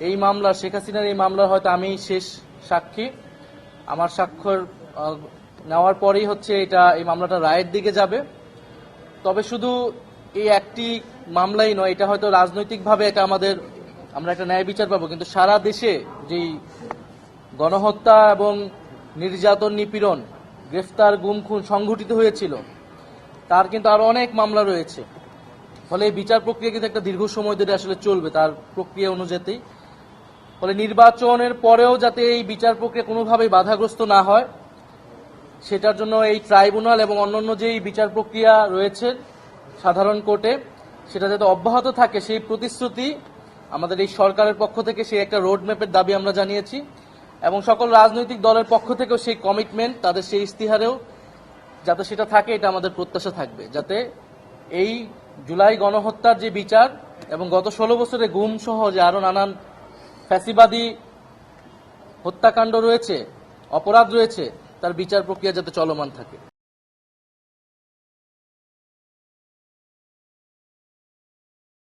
এই মামলা, শেখ হাসিনার এই মামলার হয়তো আমি শেষ সাক্ষী। আমার স্বাক্ষর নেওয়ার পরেই এই মামলাটা রায়ের দিকে যাবে। তবে শুধু এই একটি মামলাই নয়, এটা হয়তো রাজনৈতিকভাবে আমরা একটা ন্যায় বিচার পাবো, কিন্তু সারা দেশে যেই গণহত্যা এবং নির্যাতন, নিপীড়ন, গ্রেফতার, গুম খুন সংঘটিত হয়েছিল, তার কিন্তু আরো অনেক মামলা রয়েছে। ফলে এই বিচার প্রক্রিয়া কিন্তু একটা দীর্ঘ সময় ধরে আসলে চলবে তার প্রক্রিয়া অনুযায়ী। ফলে নির্বাচনের পরেও যাতে এই বিচার প্রক্রিয়া কোনোভাবেই বাধাগ্রস্ত না হয়, সেটার জন্য এই ট্রাইব্যুনাল এবং অন্যান্য যেই বিচার প্রক্রিয়া রয়েছে সাধারণ কোর্টে, সেটা যাতে অব্যাহত থাকে সেই প্রতিশ্রুতি আমাদের এই সরকারের পক্ষ থেকে, সেই একটা রোডম্যাপের দাবি আমরা জানিয়েছি, এবং সকল রাজনৈতিক দলের পক্ষ থেকেও সেই কমিটমেন্ট, তাদের সেই ইস্তিহারেও যাতে সেটা থাকে, এটা আমাদের প্রত্যাশা থাকবে, যাতে এই জুলাই গণহত্যার যে বিচার এবং গত 16 বছরে গুম সহ যে আরো নানান ফ্যাসিবাদী হত্যাকাণ্ড রয়েছে, অপরাধ রয়েছে, তার বিচার প্রক্রিয়া যাতে চলমান থাকে।